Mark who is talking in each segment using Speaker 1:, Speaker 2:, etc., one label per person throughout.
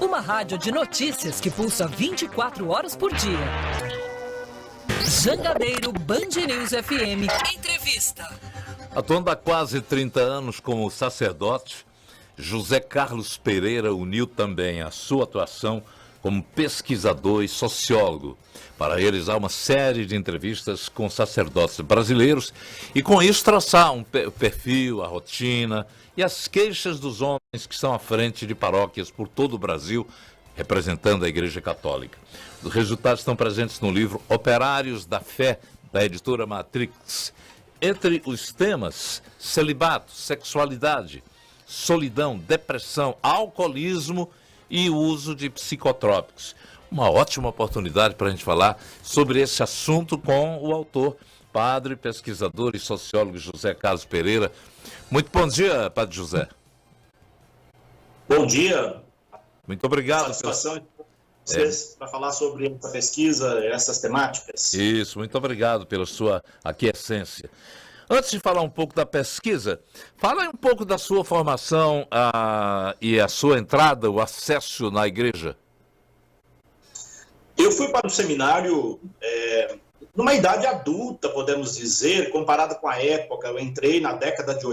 Speaker 1: Uma rádio de notícias que pulsa 24 horas por dia. Jangadeiro Band News FM. Entrevista.
Speaker 2: Atuando há quase 30 anos como sacerdote, José Carlos Pereira uniu também a sua atuação como pesquisador e sociólogo para realizar uma série de entrevistas com sacerdotes brasileiros e com isso traçar o perfil, a rotina e as queixas dos homens que estão à frente de paróquias por todo o Brasil, representando a Igreja Católica. Os resultados estão presentes no livro Operários da Fé, da editora Matrix. Entre os temas, celibato, sexualidade, solidão, depressão, alcoolismo e o uso de psicotrópicos. Uma ótima oportunidade para a gente falar sobre esse assunto com o autor, padre, pesquisador e sociólogo José Carlos Pereira. Muito bom dia, padre José.
Speaker 3: Bom dia.
Speaker 2: Muito obrigado.
Speaker 3: Satisfação de vocês para falar sobre essa pesquisa, essas temáticas.
Speaker 2: Isso, muito obrigado pela sua aquiescência. Antes de falar um pouco da pesquisa, fala aí um pouco da sua formação e a sua entrada, o acesso na igreja.
Speaker 3: Eu fui para o seminário numa idade adulta, podemos dizer, comparado com a época. Eu entrei na década de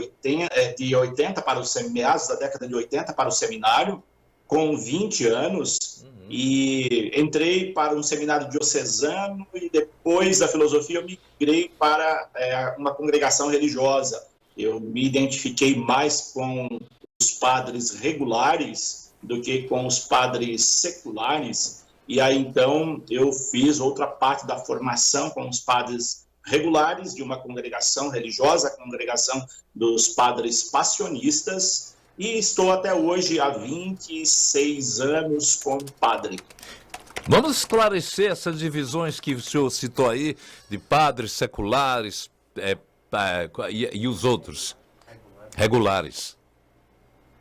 Speaker 3: 80 para meados da década de 80 para o seminário, com 20 anos, e entrei para um seminário diocesano e depois da filosofia eu migrei para uma congregação religiosa. Eu me identifiquei mais com os padres regulares do que com os padres seculares, e aí então eu fiz outra parte da formação com os padres regulares de uma congregação religiosa, a congregação dos padres passionistas, e estou até hoje há 26 anos como padre.
Speaker 2: Vamos esclarecer essas divisões que o senhor citou aí, de padres seculares e os outros regulares.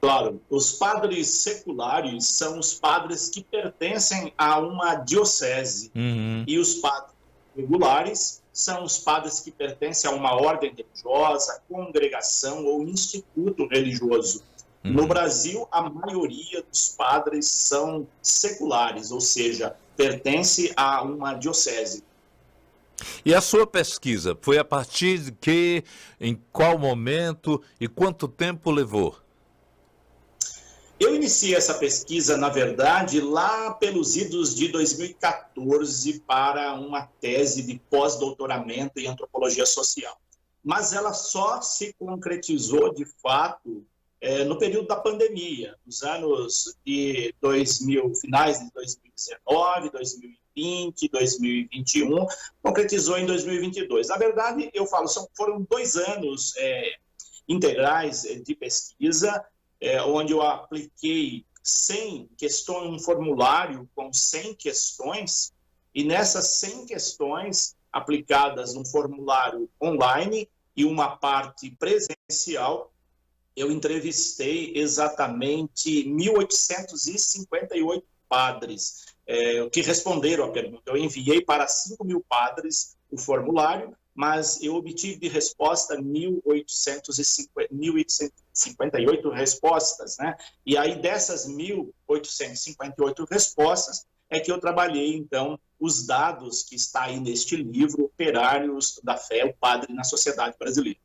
Speaker 3: Claro, os padres seculares são os padres que pertencem a uma diocese, e os padres regulares são os padres que pertencem a uma ordem religiosa, congregação ou instituto religioso. No Brasil, a maioria dos padres são seculares, ou seja, pertence a uma diocese.
Speaker 2: E a sua pesquisa foi a partir de que, em qual momento e quanto tempo levou?
Speaker 3: Eu iniciei essa pesquisa, na verdade, lá pelos idos de 2014 para uma tese de pós-doutoramento em antropologia social. Mas ela só se concretizou, de fato, no período da pandemia, nos anos de 2000, finais de 2019, 2020, 2021, concretizou em 2022. Na verdade, eu falo, foram 2 anos integrais de pesquisa, onde eu apliquei 100 questões, um formulário com 100 questões, e nessas 100 questões aplicadas num formulário online e uma parte presencial, eu entrevistei exatamente 1.858 padres que responderam à pergunta. Eu enviei para 5.000 padres o formulário, mas eu obtive de resposta 1.858 respostas, né? E aí dessas 1.858 respostas é que eu trabalhei, então, os dados que está aí neste livro, Operários da Fé, o Padre na Sociedade Brasileira.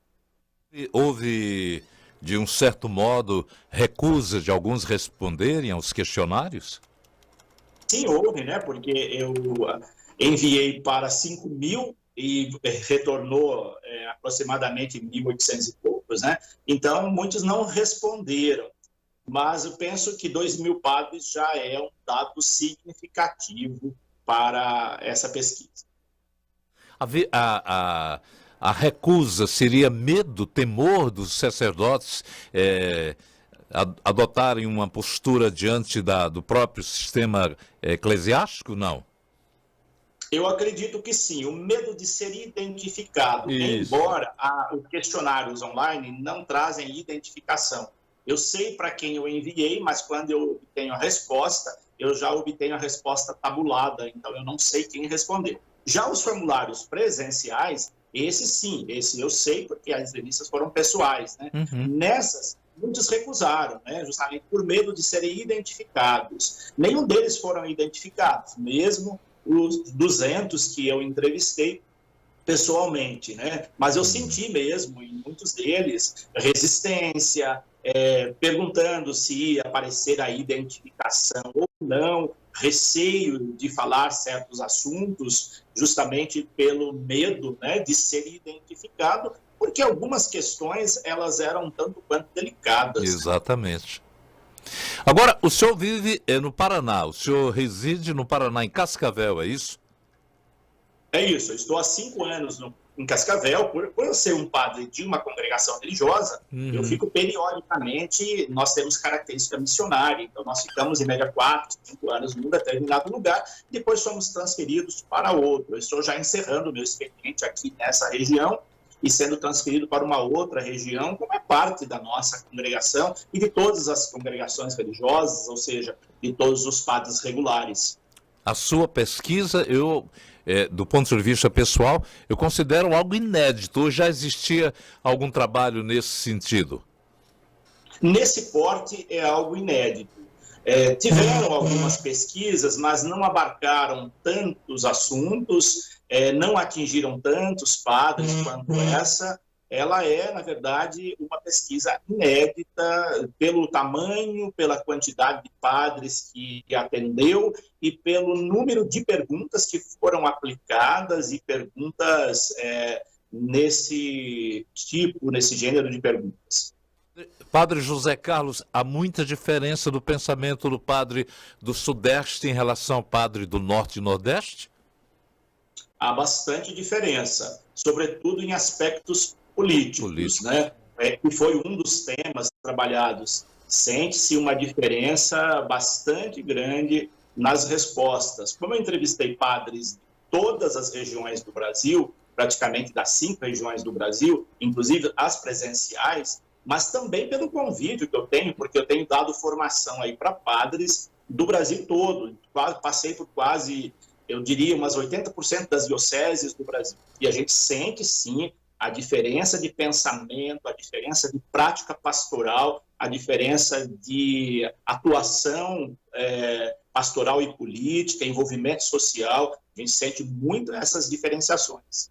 Speaker 2: Houve, de um certo modo, recusa de alguns responderem aos questionários?
Speaker 3: Sim, houve, né? Porque eu enviei para 5.000 e retornou aproximadamente 1.800 e poucos, né? Então, muitos não responderam. Mas eu penso que 2.000 padres já é um dado significativo para essa pesquisa.
Speaker 2: A recusa seria medo, temor dos sacerdotes adotarem uma postura diante do próprio sistema eclesiástico? Não.
Speaker 3: Eu acredito que sim, o medo de ser identificado, embora os questionários online não trazem identificação. Eu sei para quem eu enviei, mas quando eu obtenho a resposta, eu já obtenho a resposta tabulada, então eu não sei quem respondeu. Já os formulários presenciais, esse sim, esse eu sei porque as entrevistas foram pessoais, né? Nessas muitos recusaram, né, justamente por medo de serem identificados. Nenhum deles foram identificados, mesmo os 200 que eu entrevistei pessoalmente, né? Mas eu senti mesmo, em muitos deles, resistência, perguntando se ia aparecer a identificação ou não, receio de falar certos assuntos, justamente pelo medo, né, de ser identificado, porque algumas questões, elas eram tanto quanto delicadas.
Speaker 2: Exatamente. Agora, o senhor vive no Paraná, o senhor reside no Paraná, em Cascavel, é isso?
Speaker 3: É isso, eu estou há 5 anos em Cascavel, por eu ser um padre de uma congregação religiosa, eu fico periodicamente, nós temos característica missionária, então nós ficamos em média 4, 5 anos num determinado lugar, depois somos transferidos para outro. Eu estou já encerrando o meu expediente aqui nessa região e sendo transferido para uma outra região, como é parte da nossa congregação e de todas as congregações religiosas, ou seja, de todos os padres regulares.
Speaker 2: A sua pesquisa, do ponto de vista pessoal, eu considero algo inédito. Ou já existia algum trabalho nesse sentido?
Speaker 3: Nesse porte é algo inédito. Tiveram algumas pesquisas, mas não abarcaram tantos assuntos, não atingiram tantos padres quanto essa. Ela é, na verdade, uma pesquisa inédita pelo tamanho, pela quantidade de padres que atendeu e pelo número de perguntas que foram aplicadas e perguntas nesse gênero de perguntas.
Speaker 2: Padre José Carlos, há muita diferença do pensamento do padre do Sudeste em relação ao padre do Norte e Nordeste?
Speaker 3: Há bastante diferença, sobretudo em aspectos políticos, né? Que foi um dos temas trabalhados. Sente-se uma diferença bastante grande nas respostas. Como eu entrevistei padres de todas as regiões do Brasil, praticamente das 5 regiões do Brasil, inclusive as presenciais, mas também pelo convívio que eu tenho, porque eu tenho dado formação aí para padres do Brasil todo. Passei por quase, eu diria, umas 80% das dioceses do Brasil. E a gente sente, sim, a diferença de pensamento, a diferença de prática pastoral, a diferença de atuação pastoral e política, envolvimento social. A gente sente muito essas diferenciações.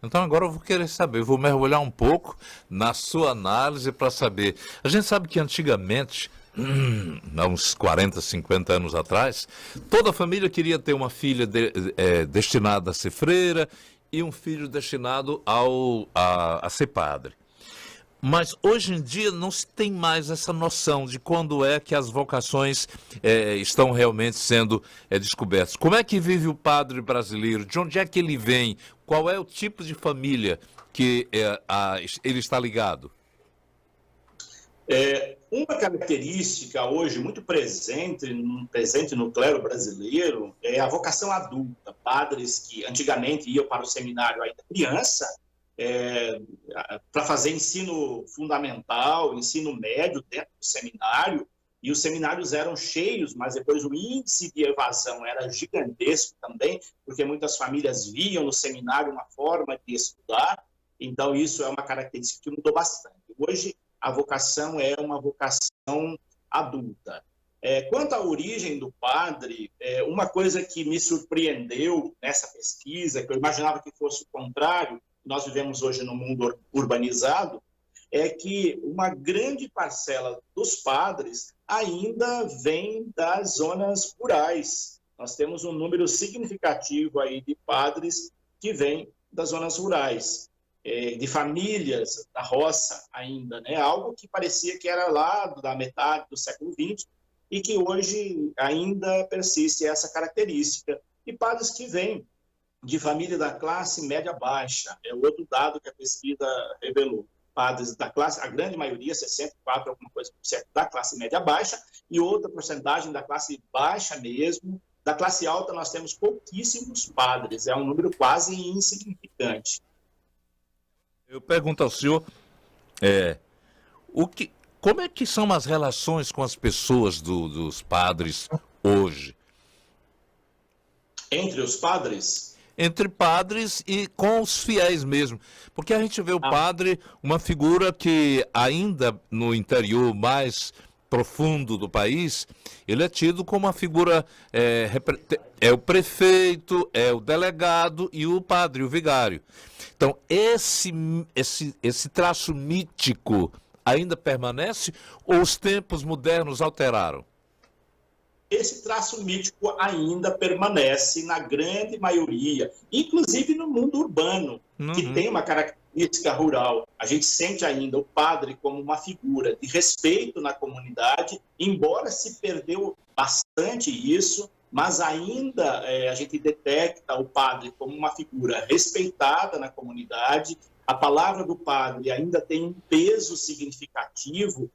Speaker 2: Então agora eu vou querer saber, vou mergulhar um pouco na sua análise para saber. A gente sabe que antigamente, há uns 40, 50 anos atrás, toda a família queria ter uma filha destinada a ser freira e um filho destinado a ser padre. Mas hoje em dia não se tem mais essa noção de quando é que as vocações estão realmente sendo descobertas. Como é que vive o padre brasileiro? De onde é que ele vem? Qual é o tipo de família que ele está ligado?
Speaker 3: Uma característica hoje muito presente no clero brasileiro é a vocação adulta. Padres que antigamente iam para o seminário ainda criança, para fazer ensino fundamental, ensino médio dentro do seminário, e os seminários eram cheios, mas depois o índice de evasão era gigantesco também, porque muitas famílias viam no seminário uma forma de estudar, então isso é uma característica que mudou bastante. Hoje, a vocação é uma vocação adulta. Quanto à origem do padre, uma coisa que me surpreendeu nessa pesquisa, que eu imaginava que fosse o contrário, nós vivemos hoje no mundo urbanizado, é que uma grande parcela dos padres ainda vem das zonas rurais. Nós temos um número significativo aí de padres que vêm das zonas rurais, de famílias da roça ainda, né? Algo que parecia que era lá da metade do século XX e que hoje ainda persiste essa característica. E padres que vêm de família da classe média-baixa, é outro dado que a pesquisa revelou. Padres da classe, a grande maioria, 64, alguma coisa por cento, da classe média-baixa, e outra porcentagem da classe baixa mesmo. Da classe alta nós temos pouquíssimos padres, é um número quase insignificante.
Speaker 2: Eu pergunto ao senhor, como é que são as relações com as pessoas dos padres hoje?
Speaker 3: Entre os padres?
Speaker 2: entre padres e com os fiéis mesmo. Porque a gente vê o padre, uma figura que ainda no interior mais profundo do país, ele é tido como uma figura, é o prefeito, é o delegado e o padre, o vigário. Então, esse traço mítico ainda permanece ou os tempos modernos alteraram?
Speaker 3: Esse traço mítico ainda permanece na grande maioria, inclusive no mundo urbano, que tem uma característica rural. A gente sente ainda o padre como uma figura de respeito na comunidade, embora se perdeu bastante isso, mas ainda a gente detecta o padre como uma figura respeitada na comunidade. A palavra do padre ainda tem um peso significativo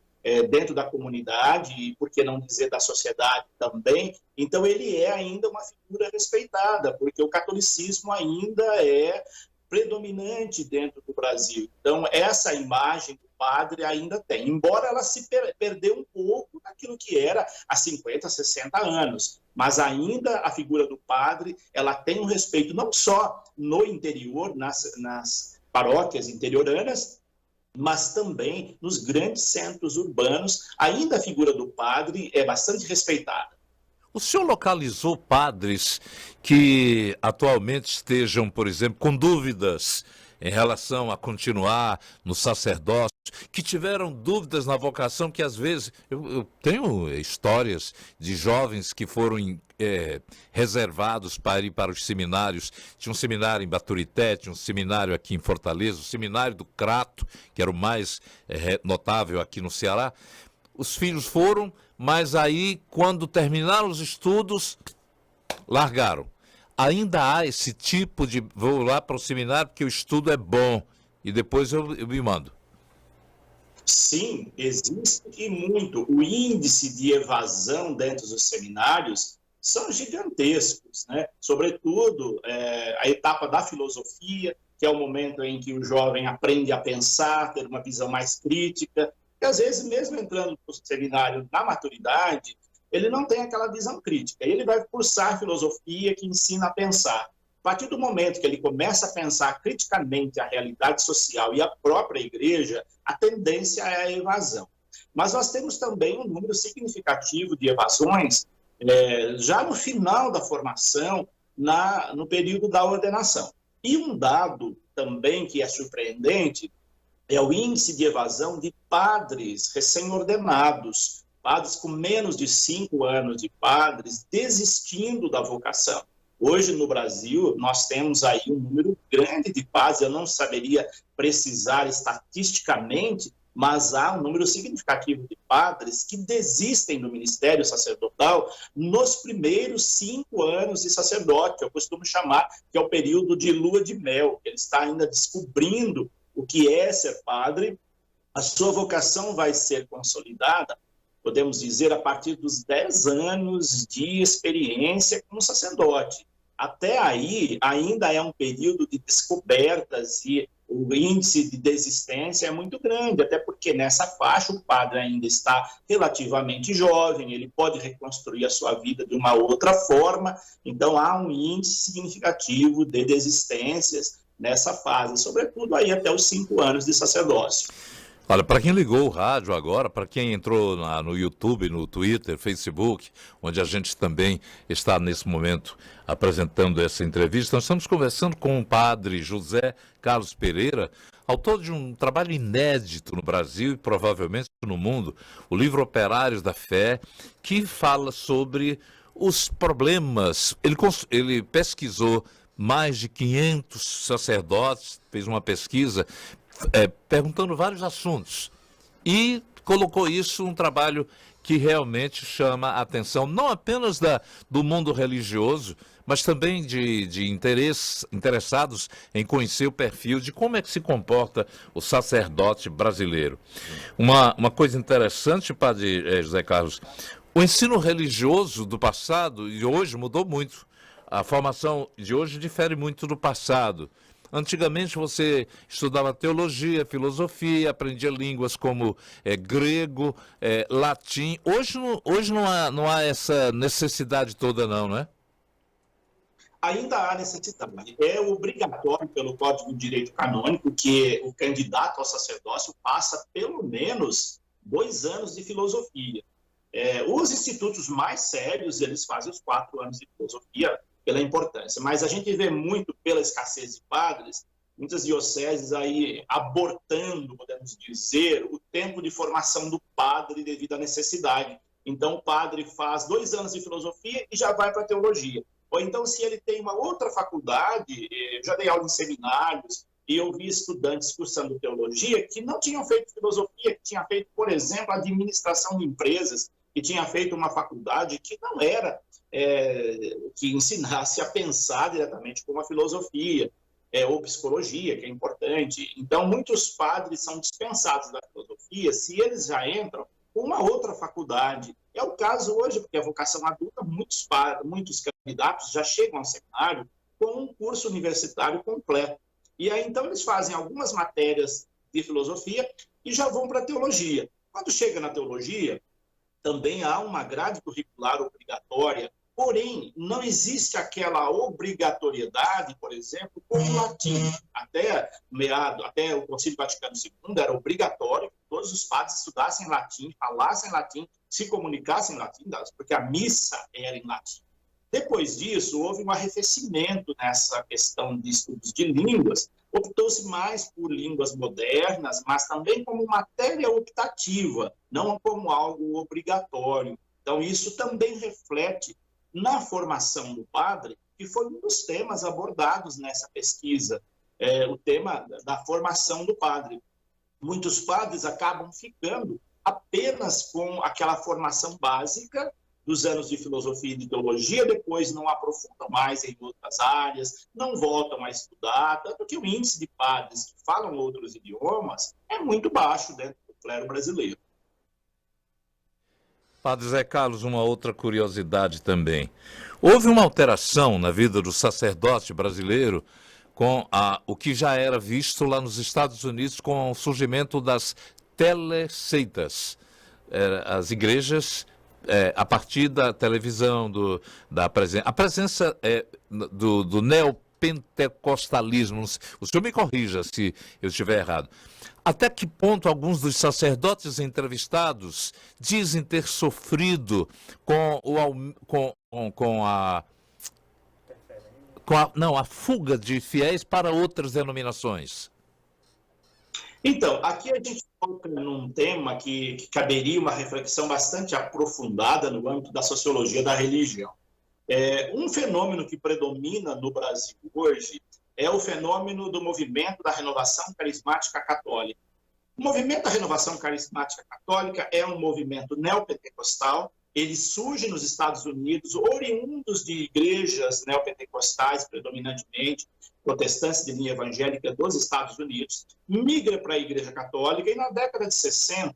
Speaker 3: dentro da comunidade, e por que não dizer da sociedade também. Então ele é ainda uma figura respeitada, porque o catolicismo ainda é predominante dentro do Brasil. Então essa imagem do padre ainda tem, embora ela se perdeu um pouco daquilo que era há 50, 60 anos. Mas ainda a figura do padre, ela tem um respeito não só no interior, nas paróquias interioranas, mas também nos grandes centros urbanos, ainda a figura do padre é bastante respeitada.
Speaker 2: O senhor localizou padres que atualmente estejam, por exemplo, com dúvidas em relação a continuar no sacerdócio, que tiveram dúvidas na vocação, que às vezes, eu tenho histórias de jovens que foram reservados para ir para os seminários. Tinha um seminário em Baturité, tinha um seminário aqui em Fortaleza, o seminário do Crato, que era o mais notável aqui no Ceará. Os filhos foram, mas aí, quando terminaram os estudos, largaram. Ainda há esse tipo de, vou lá para o seminário porque o estudo é bom e depois eu me mando.
Speaker 3: Sim, existe e muito. O índice de evasão dentro dos seminários são gigantescos, né? Sobretudo a etapa da filosofia, que é o momento em que o jovem aprende a pensar, ter uma visão mais crítica, e às vezes mesmo entrando no seminário na maturidade, ele não tem aquela visão crítica. Ele vai cursar filosofia que ensina a pensar. A partir do momento que ele começa a pensar criticamente a realidade social e a própria igreja, a tendência é a evasão. Mas nós temos também um número significativo de evasões já no final da formação, no período da ordenação. E um dado também que é surpreendente é o índice de evasão de padres recém-ordenados, padres com menos de 5 anos de padres, desistindo da vocação. Hoje, no Brasil, nós temos aí um número grande de padres, eu não saberia precisar estatisticamente, mas há um número significativo de padres que desistem do ministério sacerdotal nos primeiros 5 anos de sacerdote, que eu costumo chamar, que é o período de lua de mel. Ele está ainda descobrindo o que é ser padre, a sua vocação vai ser consolidada, podemos dizer, a partir dos 10 anos de experiência como sacerdote. Até aí, ainda é um período de descobertas e o índice de desistência é muito grande, até porque nessa faixa o padre ainda está relativamente jovem, ele pode reconstruir a sua vida de uma outra forma, então há um índice significativo de desistências nessa fase, sobretudo aí até os 5 anos de sacerdócio.
Speaker 2: Olha, para quem ligou o rádio agora, para quem entrou no YouTube, no Twitter, Facebook, onde a gente também está nesse momento apresentando essa entrevista, nós estamos conversando com o padre José Carlos Pereira, autor de um trabalho inédito no Brasil e provavelmente no mundo, o livro Operários da Fé, que fala sobre os problemas. Ele pesquisou mais de 500 sacerdotes, fez uma pesquisa perguntando vários assuntos e colocou isso um trabalho que realmente chama a atenção, não apenas do mundo religioso, mas também de interessados em conhecer o perfil de como é que se comporta o sacerdote brasileiro. Uma coisa interessante, padre José Carlos, o ensino religioso do passado e hoje mudou muito. A formação de hoje difere muito do passado. Antigamente você estudava teologia, filosofia, aprendia línguas como grego, latim. Hoje não há essa necessidade toda não, né?
Speaker 3: Ainda há necessidade. É obrigatório pelo Código de Direito Canônico que o candidato ao sacerdócio passa pelo menos 2 anos de filosofia. Os institutos mais sérios, eles fazem os 4 anos de filosofia pela importância, mas a gente vê muito pela escassez de padres, muitas dioceses aí abortando, podemos dizer, o tempo de formação do padre devido à necessidade. Então, o padre faz 2 anos de filosofia e já vai para a teologia. Ou então, se ele tem uma outra faculdade, eu já dei aula em seminários, e eu vi estudantes cursando teologia que não tinham feito filosofia, que tinham feito, por exemplo, administração de empresas, que tinha feito uma faculdade que não era que ensinasse a pensar diretamente com a filosofia, ou psicologia, que é importante. Então, muitos padres são dispensados da filosofia se eles já entram com uma outra faculdade. É o caso hoje, porque a vocação adulta, muitos candidatos já chegam ao seminário com um curso universitário completo. E aí, então, eles fazem algumas matérias de filosofia e já vão para a teologia. Quando chega na teologia, também há uma grade curricular obrigatória, porém, não existe aquela obrigatoriedade, por exemplo, com o latim. Até o Concílio Vaticano II era obrigatório que todos os padres estudassem latim, falassem latim, se comunicassem em latim, porque a missa era em latim. Depois disso, houve um arrefecimento nessa questão de estudos de línguas, optou-se mais por línguas modernas, mas também como matéria optativa, não como algo obrigatório. Então, isso também reflete na formação do padre, que foi um dos temas abordados nessa pesquisa, o tema da formação do padre. Muitos padres acabam ficando apenas com aquela formação básica dos anos de filosofia e de teologia, depois não aprofundam mais em outras áreas, não voltam a estudar, tanto que o índice de padres que falam outros idiomas é muito baixo dentro do clero brasileiro.
Speaker 2: Padre Zé Carlos, uma outra curiosidade também. Houve uma alteração na vida do sacerdote brasileiro com o que já era visto lá nos Estados Unidos com o surgimento das teleseitas. As igrejas, a partir da televisão, a presença do neopentecostalismo, o senhor me corrija se eu estiver errado. Até que ponto alguns dos sacerdotes entrevistados dizem ter sofrido com a fuga de fiéis para outras denominações?
Speaker 3: Então, aqui a gente toca num tema que caberia uma reflexão bastante aprofundada no âmbito da sociologia da religião. Um fenômeno que predomina no Brasil hoje é o fenômeno do movimento da renovação carismática católica. O movimento da renovação carismática católica é um movimento neopentecostal, ele surge nos Estados Unidos, oriundos de igrejas neopentecostais, predominantemente protestantes de linha evangélica dos Estados Unidos, migra para a Igreja Católica e na década de 60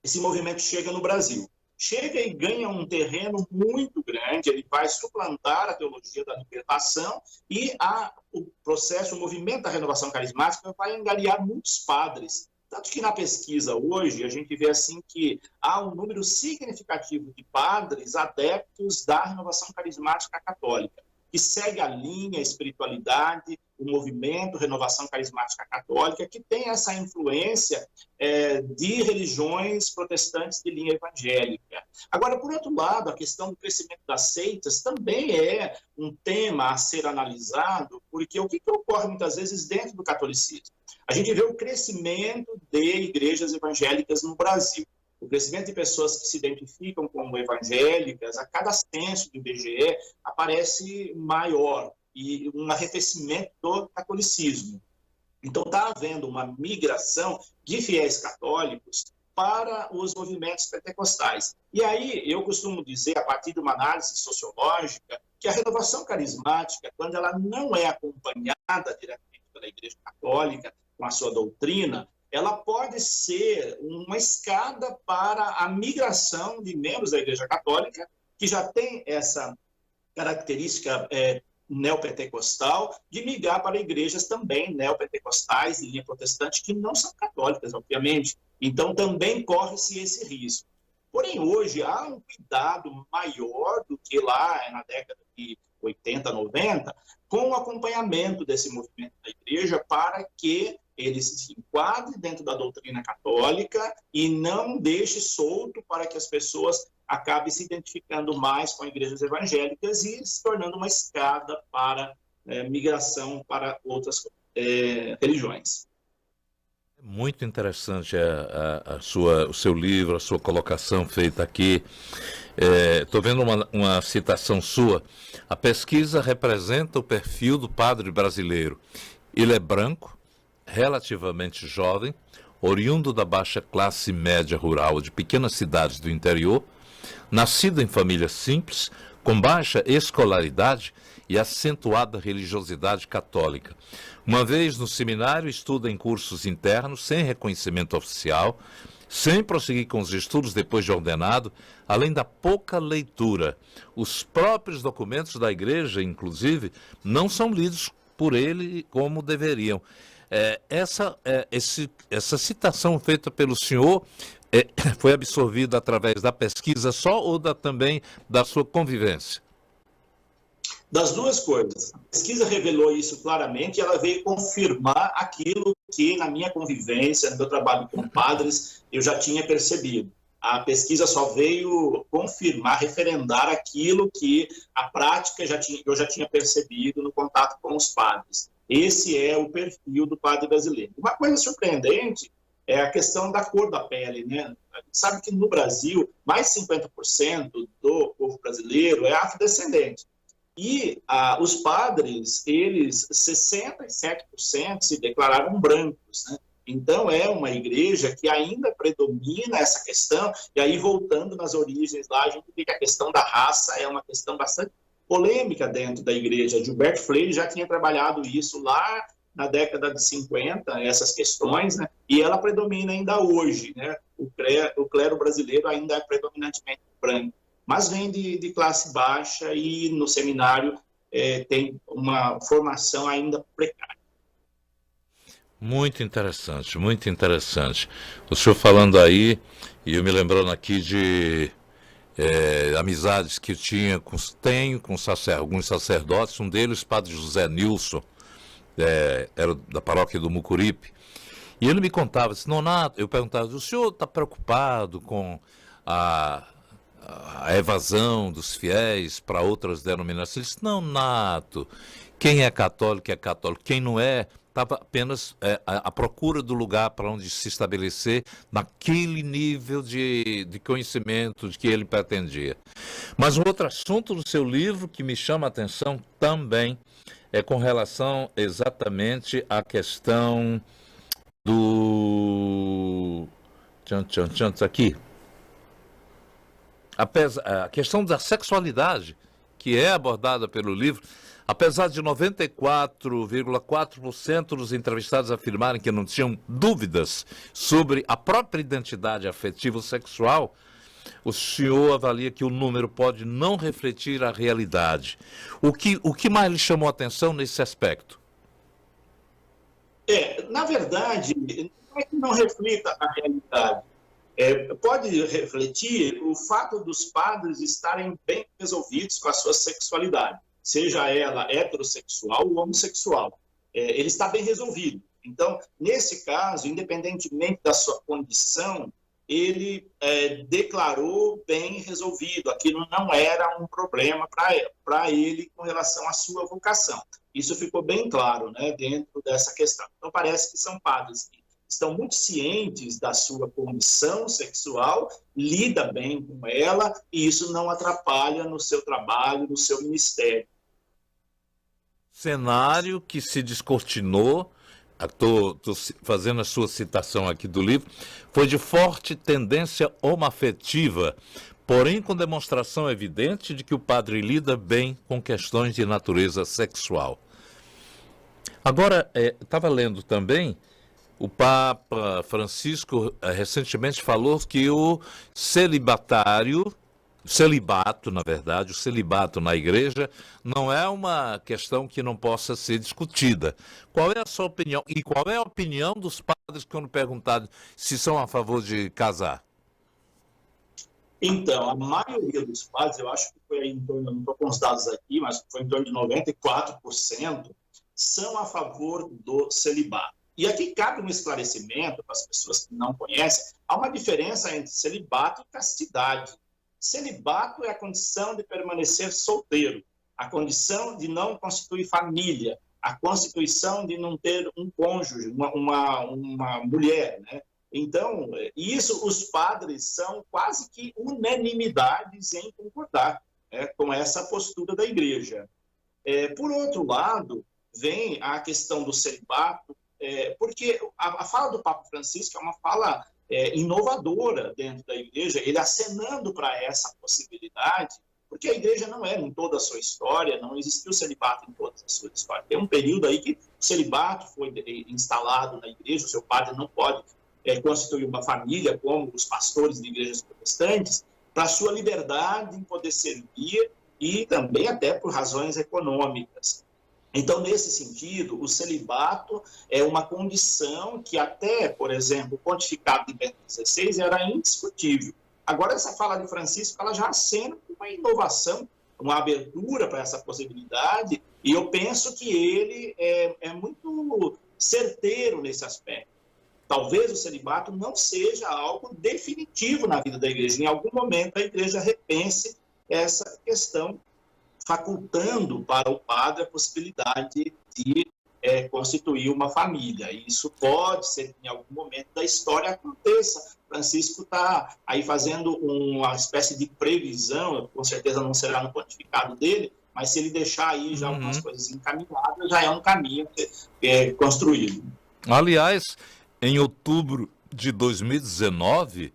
Speaker 3: esse movimento chega no Brasil. Chega e ganha um terreno muito grande, ele vai suplantar a teologia da libertação e o movimento da renovação carismática vai angariar muitos padres. Tanto que na pesquisa hoje a gente vê assim que há um número significativo de padres adeptos da renovação carismática católica, que segue a linha, a espiritualidade, o movimento renovação carismática católica, que tem essa influência de religiões protestantes de linha evangélica. Agora, por outro lado, a questão do crescimento das seitas também é um tema a ser analisado, porque o que ocorre muitas vezes dentro do catolicismo? A gente vê o crescimento de igrejas evangélicas no Brasil. O crescimento de pessoas que se identificam como evangélicas, a cada censo do IBGE, aparece maior e um arrefecimento do catolicismo. Então, está havendo uma migração de fiéis católicos para os movimentos pentecostais. E aí, eu costumo dizer, a partir de uma análise sociológica, que a renovação carismática, quando ela não é acompanhada diretamente pela Igreja Católica, com a sua doutrina, ela pode ser uma escada para a migração de membros da Igreja Católica, que já tem essa característica neopentecostal, de migrar para igrejas também neopentecostais, de linha protestante, que não são católicas, obviamente. Então, também corre-se esse risco. Porém, hoje, há um cuidado maior do que lá na década de 80, 90, com o acompanhamento desse movimento da igreja para que ele se enquadre dentro da doutrina católica e não deixe solto para que as pessoas acabem se identificando mais com igrejas evangélicas e se tornando uma escada para migração para outras religiões.
Speaker 2: Muito interessante o seu livro, a sua colocação feita aqui. Estou vendo uma citação sua. A pesquisa representa o perfil do padre brasileiro. Ele é branco, relativamente jovem, oriundo da baixa classe média rural de pequenas cidades do interior, nascido em família simples, com baixa escolaridade e acentuada religiosidade católica. Uma vez no seminário, estuda em cursos internos, sem reconhecimento oficial, sem prosseguir com os estudos depois de ordenado, além da pouca leitura. Os próprios documentos da igreja, inclusive, não são lidos por ele como deveriam. Essa citação feita pelo senhor foi absorvida através da pesquisa só ou também da sua convivência?
Speaker 3: Das duas coisas. A pesquisa revelou isso claramente e ela veio confirmar aquilo que, na minha convivência, no meu trabalho com padres, eu já tinha percebido. A pesquisa só veio confirmar, referendar aquilo que a prática eu já tinha percebido no contato com os padres. Esse é o perfil do padre brasileiro. Uma coisa surpreendente é a questão da cor da pele, né? A gente sabe que no Brasil, mais de 50% do povo brasileiro é afrodescendente. E os padres, eles, 67% se declararam brancos, né? Então, é uma igreja que ainda predomina essa questão, e aí, voltando nas origens lá, a gente vê que a questão da raça é uma questão bastante polêmica dentro da igreja. Gilberto Freire já tinha trabalhado isso lá na década de 50, essas questões, né? E ela predomina ainda hoje, né? O clero brasileiro ainda é predominantemente branco, mas vem de classe baixa e no seminário tem uma formação ainda precária.
Speaker 2: Muito interessante, muito interessante. O senhor falando aí, e eu me lembrando aqui de amizades que eu tenho com alguns sacerdotes, um deles, padre José Nilson, era da paróquia do Mucuripe, e ele me contava, disse, Nonato, eu perguntava, o senhor está preocupado com a evasão dos fiéis para outras denominações? Ele disse, não, Nato, quem é católico, quem não é, estava apenas à procura do lugar para onde se estabelecer naquele nível de conhecimento de que ele pretendia. Mas um outro assunto do seu livro que me chama a atenção também é com relação exatamente à questão do... aqui. A questão da sexualidade, que é abordada pelo livro, apesar de 94,4% dos entrevistados afirmarem que não tinham dúvidas sobre a própria identidade afetiva sexual, o senhor avalia que o número pode não refletir a realidade. O que mais lhe chamou a atenção nesse aspecto?
Speaker 3: Na verdade, não é que não reflita a realidade. Pode refletir o fato dos padres estarem bem resolvidos com a sua sexualidade, seja ela heterossexual ou homossexual. Ele está bem resolvido. Então, nesse caso, independentemente da sua condição, ele declarou bem resolvido. Aquilo não era um problema para ele com relação à sua vocação. Isso ficou bem claro, né, dentro dessa questão. Então, parece que são padres que estão muito cientes da sua condição sexual, lida bem com ela, e isso não atrapalha no seu trabalho, no seu ministério.
Speaker 2: Cenário que se descortinou, estou fazendo a sua citação aqui do livro, foi de forte tendência homoafetiva, porém com demonstração evidente de que o padre lida bem com questões de natureza sexual. Agora, estava lendo também, o Papa Francisco recentemente falou que o celibato na igreja não é uma questão que não possa ser discutida. Qual é a sua opinião? E qual é a opinião dos padres quando perguntados se são a favor de casar?
Speaker 3: Então, a maioria dos padres, eu acho que foi em torno, não estou com os dados aqui, mas foi em torno de 94%, são a favor do celibato. E aqui cabe um esclarecimento para as pessoas que não conhecem, há uma diferença entre celibato e castidade. Celibato é a condição de permanecer solteiro, a condição de não constituir família, a constituição de não ter um cônjuge, uma mulher, né? Então, isso os padres são quase que unanimidades em concordar, com essa postura da igreja. Por outro lado, vem a questão do celibato, porque a fala do Papa Francisco é uma fala inovadora dentro da igreja, ele acenando para essa possibilidade, porque a igreja não é em toda a sua história, não existiu celibato em toda a sua história. Tem um período aí que o celibato foi instalado na igreja, o seu padre não pode constituir uma família, como os pastores de igrejas protestantes, para sua liberdade em poder servir e também até por razões econômicas. Então, nesse sentido, o celibato é uma condição que até, por exemplo, o pontificado de Bento XVI era indiscutível. Agora, essa fala de Francisco, ela já acena uma inovação, uma abertura para essa possibilidade, e eu penso que ele é muito certeiro nesse aspecto. Talvez o celibato não seja algo definitivo na vida da igreja. Em algum momento, a igreja repense essa questão, facultando para o padre a possibilidade de constituir uma família. Isso pode ser que em algum momento da história aconteça. Francisco está aí fazendo uma espécie de previsão, com certeza não será no pontificado dele, mas se ele deixar aí já algumas coisas encaminhadas, já é um caminho construído.
Speaker 2: Aliás, em outubro de 2019,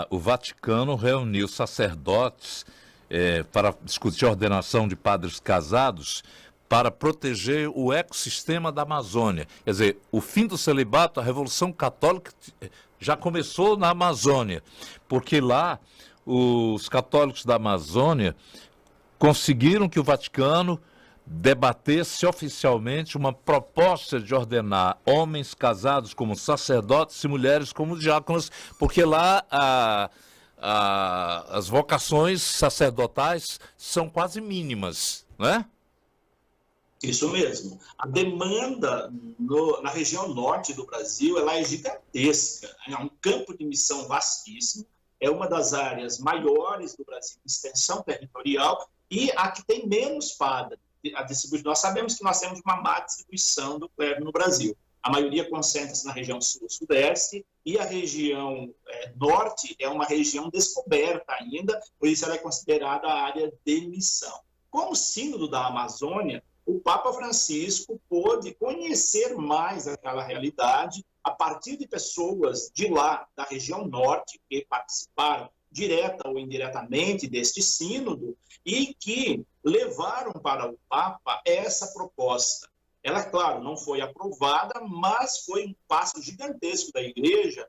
Speaker 2: o Vaticano reuniu sacerdotes para discutir a ordenação de padres casados para proteger o ecossistema da Amazônia. Quer dizer, o fim do celibato, a Revolução Católica já começou na Amazônia, porque lá os católicos da Amazônia conseguiram que o Vaticano debatesse oficialmente uma proposta de ordenar homens casados como sacerdotes e mulheres como diáconos, porque lá as vocações sacerdotais são quase mínimas, né?
Speaker 3: Isso mesmo. A demanda na região norte do Brasil, ela é gigantesca. É um campo de missão vastíssimo, é uma das áreas maiores do Brasil, extensão territorial, e a que tem menos padres. Nós sabemos que nós temos uma má distribuição do clero no Brasil. A maioria concentra-se na região sul-sudeste, e a região norte é uma região descoberta ainda, por isso ela é considerada a área de missão. Com o sínodo da Amazônia, o Papa Francisco pôde conhecer mais aquela realidade a partir de pessoas de lá, da região norte, que participaram direta ou indiretamente deste sínodo e que levaram para o Papa essa proposta. Ela, claro, não foi aprovada, mas foi um passo gigantesco da Igreja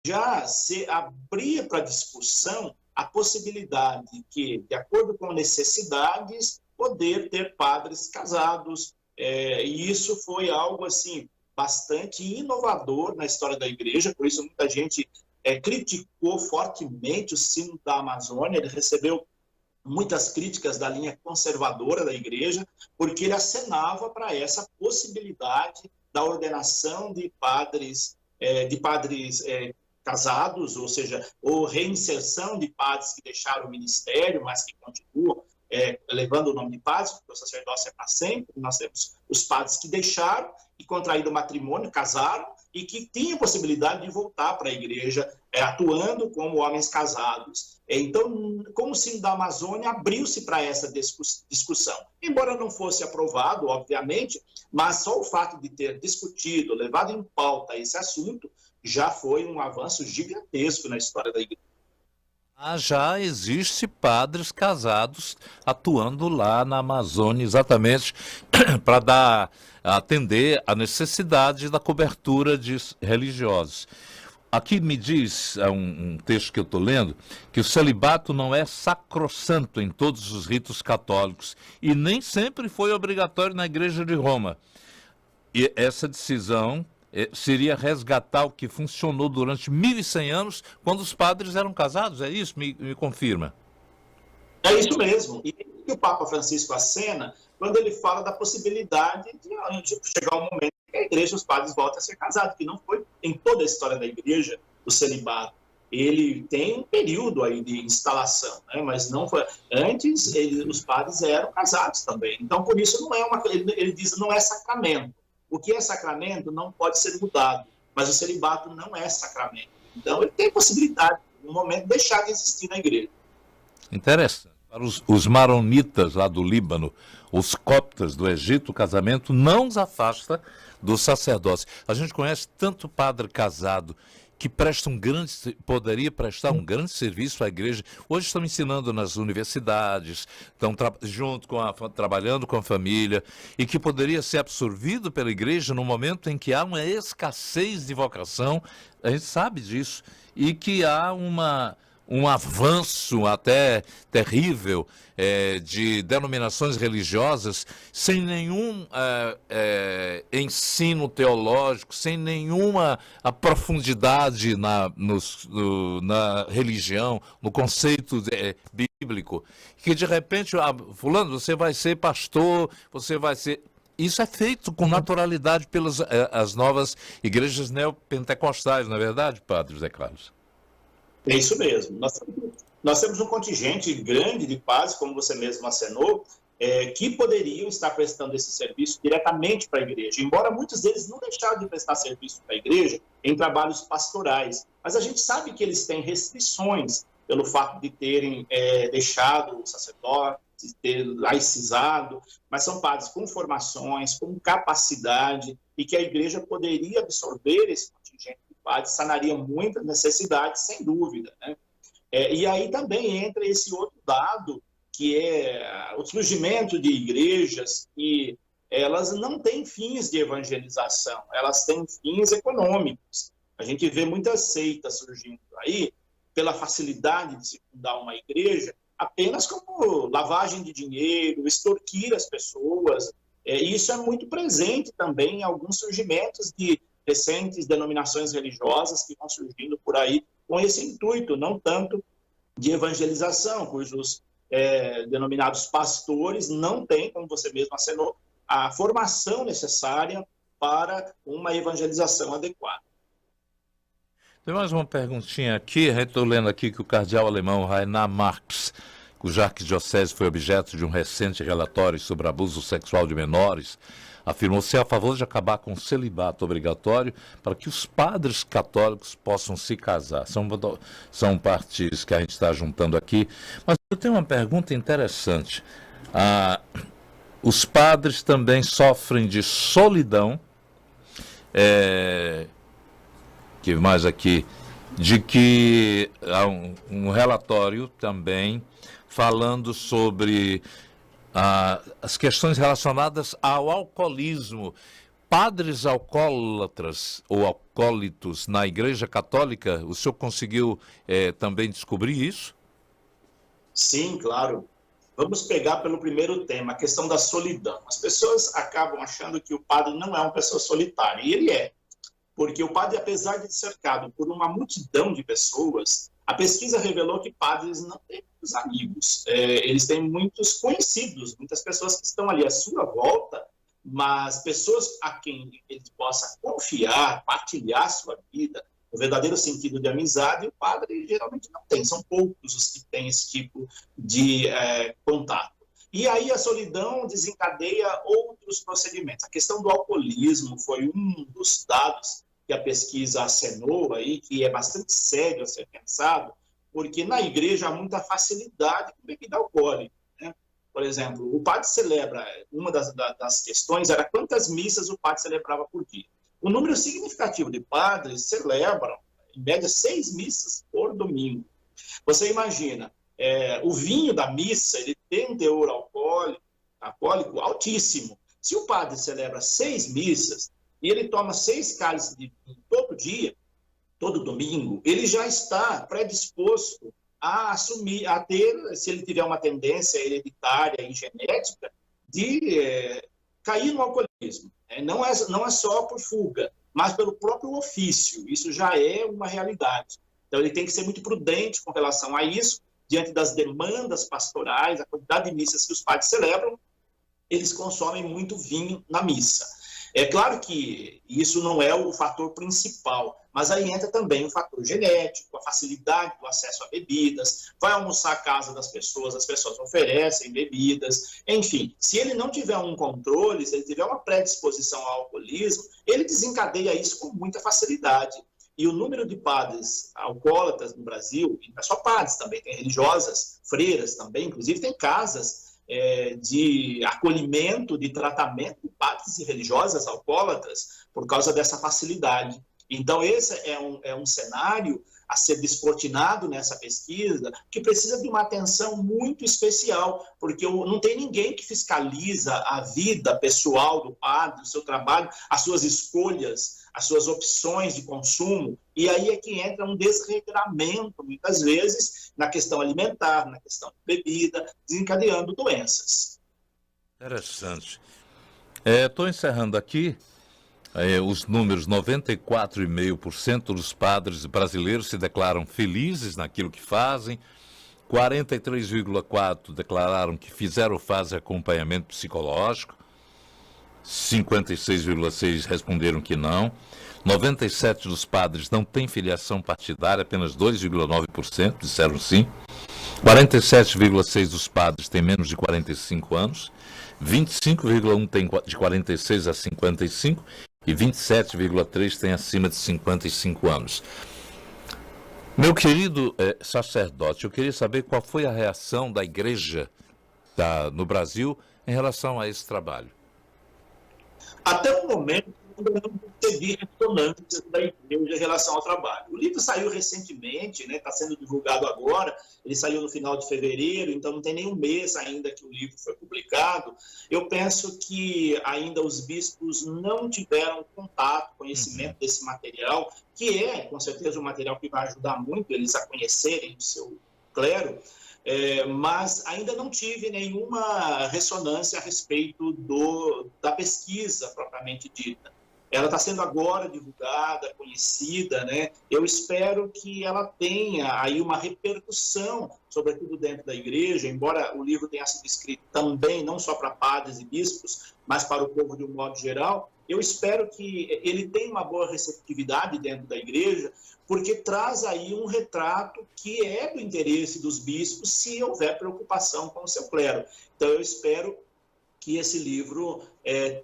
Speaker 3: já se abrir para discussão a possibilidade que, de acordo com necessidades, poder ter padres casados, e isso foi algo assim bastante inovador na história da igreja, por isso muita gente criticou fortemente o sínodo da Amazônia, ele recebeu muitas críticas da linha conservadora da igreja, porque ele acenava para essa possibilidade da ordenação de padres casados, ou seja, ou reinserção de padres que deixaram o ministério, mas que continuam levando o nome de padres, porque o sacerdócio é para sempre. Nós temos os padres que deixaram e contraíram matrimônio, casaram, e que tinham possibilidade de voltar para a igreja, atuando como homens casados. Então, como o sínodo da Amazônia abriu-se para essa discussão. Embora não fosse aprovado, obviamente, mas só o fato de ter discutido, levado em pauta esse assunto, já foi um avanço gigantesco na história da igreja.
Speaker 2: Já existe padres casados atuando lá na Amazônia, exatamente para atender a necessidade da cobertura de religiosos. Aqui me diz, um texto que eu estou lendo, que o celibato não é sacrossanto em todos os ritos católicos e nem sempre foi obrigatório na Igreja de Roma. E essa decisão seria resgatar o que funcionou durante 1.100 anos, quando os padres eram casados, é isso? Me confirma.
Speaker 3: É isso mesmo. E o Papa Francisco acena quando ele fala da possibilidade de chegar um momento que a igreja, os padres voltem a ser casados, que não foi em toda a história da igreja o celibato. Ele tem um período aí de instalação, né? Mas não foi. Antes, os padres eram casados também. Então, por isso, não é ele diz não é sacramento. O que é sacramento não pode ser mudado, mas o celibato não é sacramento. Então, ele tem possibilidade, no momento, de deixar de existir na igreja.
Speaker 2: Interessante. Para os maronitas lá do Líbano, os coptas do Egito, o casamento não os afasta do sacerdócio. A gente conhece tanto padre casado que poderia prestar um grande serviço à igreja. Hoje estão ensinando nas universidades, estão trabalhando com a família, e que poderia ser absorvido pela igreja no momento em que há uma escassez de vocação, a gente sabe disso, e que há um avanço até terrível de denominações religiosas sem nenhum ensino teológico, sem nenhuma profundidade na religião, no conceito bíblico, que de repente, fulano, você vai ser pastor, você vai ser... Isso é feito com naturalidade pelas as novas igrejas neopentecostais, não é verdade, Padre José Carlos?
Speaker 3: É isso mesmo. Nós temos um contingente grande de padres, como você mesmo acenou, que poderiam estar prestando esse serviço diretamente para a igreja, embora muitos deles não deixaram de prestar serviço para a igreja em trabalhos pastorais. Mas a gente sabe que eles têm restrições pelo fato de terem deixado o sacerdote, de ter laicizado, mas são padres com formações, com capacidade, e que a igreja poderia absorver esse contingente de padres, sanaria muitas necessidades, sem dúvida, né? E aí também entra esse outro dado, que é o surgimento de igrejas que elas não têm fins de evangelização, elas têm fins econômicos. A gente vê muitas seitas surgindo aí, pela facilidade de se fundar uma igreja, apenas como lavagem de dinheiro, extorquir as pessoas. Isso é muito presente também em alguns surgimentos de recentes denominações religiosas que vão surgindo por aí com esse intuito, não tanto de evangelização, cujos denominados pastores não têm, como você mesmo acenou, a formação necessária para uma evangelização adequada.
Speaker 2: Tem mais uma perguntinha aqui, estou lendo aqui que o cardeal alemão Rainer Marx, cuja arquidiocese foi objeto de um recente relatório sobre abuso sexual de menores, afirmou ser a favor de acabar com o celibato obrigatório para que os padres católicos possam se casar. São partes que a gente está juntando aqui. Mas eu tenho uma pergunta interessante. Os padres também sofrem de solidão, que mais aqui, de que há um relatório também falando sobre as questões relacionadas ao alcoolismo. Padres alcoólatras ou alcoólitos na Igreja Católica, o senhor conseguiu também descobrir isso?
Speaker 3: Sim, claro. Vamos pegar pelo primeiro tema, a questão da solidão. As pessoas acabam achando que o padre não é uma pessoa solitária, e ele é. Porque o padre, apesar de ser cercado por uma multidão de pessoas, a pesquisa revelou que padres não têm muitos amigos. Eles têm muitos conhecidos, muitas pessoas que estão ali à sua volta, mas pessoas a quem eles possam confiar, partilhar sua vida, no verdadeiro sentido de amizade, o padre geralmente não tem. São poucos os que têm esse tipo de contato. E aí a solidão desencadeia outros procedimentos. A questão do alcoolismo foi um dos dados que a pesquisa acenou aí, que é bastante sério a ser pensado, porque na igreja há muita facilidade com bebida alcoólica, né? Por exemplo, o padre celebra, uma das questões era quantas missas o padre celebrava por dia. O número significativo de padres celebram, em média, 6 missas por domingo. Você imagina, o vinho da missa, ele tem um teor alcoólico altíssimo. Se o padre celebra 6 missas e ele toma 6 cálices de vinho todo dia, todo domingo, ele já está predisposto a assumir, a ter, se ele tiver uma tendência hereditária e genética, de cair no alcoolismo. Não é só por fuga, mas pelo próprio ofício. Isso já é uma realidade. Então, ele tem que ser muito prudente com relação a isso, diante das demandas pastorais, a quantidade de missas que os padres celebram, eles consomem muito vinho na missa. É claro que isso não é o fator principal, mas aí entra também o fator genético, a facilidade do acesso a bebidas, vai almoçar à casa das pessoas, as pessoas oferecem bebidas, enfim, se ele não tiver um controle, se ele tiver uma predisposição ao alcoolismo, ele desencadeia isso com muita facilidade. E o número de padres alcoólatras no Brasil, e não é só padres, também tem religiosas, freiras também, inclusive tem casas de acolhimento, de tratamento de padres e religiosas alcoólatras por causa dessa facilidade. Então, esse é um cenário a ser descortinado nessa pesquisa, que precisa de uma atenção muito especial, porque não tem ninguém que fiscaliza a vida pessoal do padre, o seu trabalho, as suas escolhas, as suas opções de consumo, e aí é que entra um desregramento, muitas vezes, na questão alimentar, na questão de bebida, desencadeando doenças.
Speaker 2: Interessante. Estou encerrando aqui. Os números: 94,5% dos padres brasileiros se declaram felizes naquilo que fazem, 43,4% declararam que fizeram ou fazem acompanhamento psicológico, 56,6% responderam que não, 97% dos padres não têm filiação partidária, apenas 2,9% disseram sim, 47,6% dos padres têm menos de 45 anos, 25,1% têm de 46 a 55 e 27,3% têm acima de 55 anos. Meu querido sacerdote, eu queria saber qual foi a reação da igreja no Brasil em relação a esse trabalho.
Speaker 3: Até o momento, eu não percebi ressonâncias da igreja em relação ao trabalho. O livro saiu recentemente, está sendo divulgado agora, ele saiu no final de fevereiro, então não tem nem um mês ainda que o livro foi publicado. Eu penso que ainda os bispos não tiveram contato, conhecimento desse material, que é, com certeza, um material que vai ajudar muito eles a conhecerem o seu clero, mas ainda não tive nenhuma ressonância a respeito da pesquisa propriamente dita. Ela está sendo agora divulgada, conhecida, Eu espero que ela tenha aí uma repercussão, sobretudo dentro da igreja, embora o livro tenha sido escrito também, não só para padres e bispos, mas para o povo de um modo geral. Eu espero que ele tenha uma boa receptividade dentro da igreja, porque traz aí um retrato que é do interesse dos bispos, se houver preocupação com o seu clero. Então, eu espero que esse livro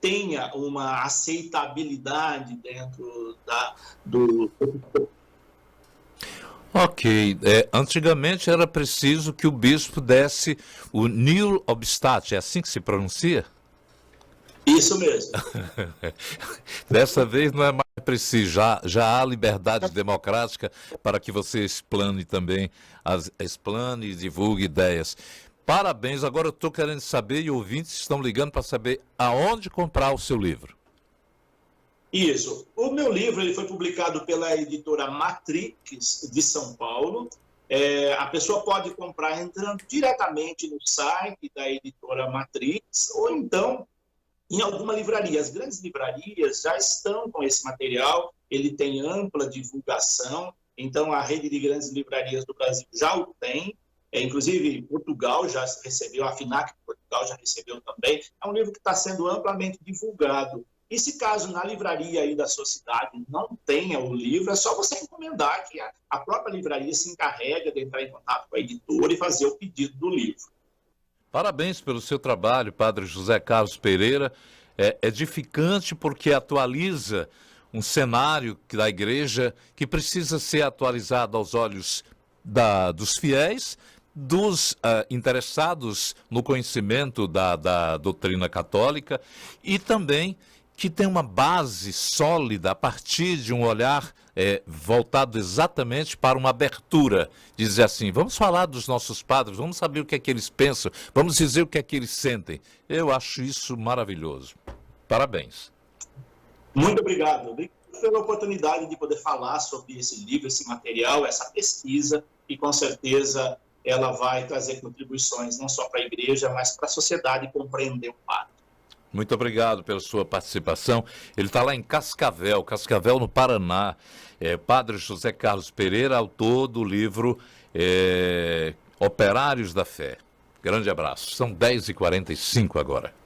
Speaker 3: tenha uma aceitabilidade dentro do...
Speaker 2: Ok. Antigamente era preciso que o bispo desse o nihil obstat, é assim que se pronuncia?
Speaker 3: Isso mesmo.
Speaker 2: Dessa vez não é mais preciso, já há liberdade democrática para que você explane também, explane e divulgue ideias. Parabéns, agora eu estou querendo saber, e ouvintes estão ligando para saber aonde comprar o seu livro.
Speaker 3: Isso. O meu livro ele foi publicado pela editora Matrix de São Paulo. A pessoa pode comprar entrando diretamente no site da editora Matrix, ou então em alguma livraria. As grandes livrarias já estão com esse material, ele tem ampla divulgação, então a rede de grandes livrarias do Brasil já o tem. Inclusive, Portugal já recebeu, a FINAC de Portugal já recebeu também. É um livro que está sendo amplamente divulgado. E se caso na livraria aí da sua cidade não tenha o livro, é só você encomendar, que a própria livraria se encarrega de entrar em contato com a editora e fazer o pedido do livro.
Speaker 2: Parabéns pelo seu trabalho, Padre José Carlos Pereira. É edificante porque atualiza um cenário da igreja que precisa ser atualizado aos olhos dos fiéis, dos interessados no conhecimento da doutrina católica, e também que tem uma base sólida a partir de um olhar voltado exatamente para uma abertura. Dizer assim, vamos falar dos nossos padres, vamos saber o que é que eles pensam, vamos dizer o que é que eles sentem. Eu acho isso maravilhoso. Parabéns.
Speaker 3: Muito obrigado. Obrigado pela oportunidade de poder falar sobre esse livro, esse material, essa pesquisa, e com certeza ela vai trazer contribuições não só para a igreja, mas para a sociedade compreender o padre.
Speaker 2: Muito obrigado pela sua participação. Ele está lá em Cascavel, Cascavel, no Paraná. Padre José Carlos Pereira, autor do livro Operários da Fé. Grande abraço. São 10h45 agora.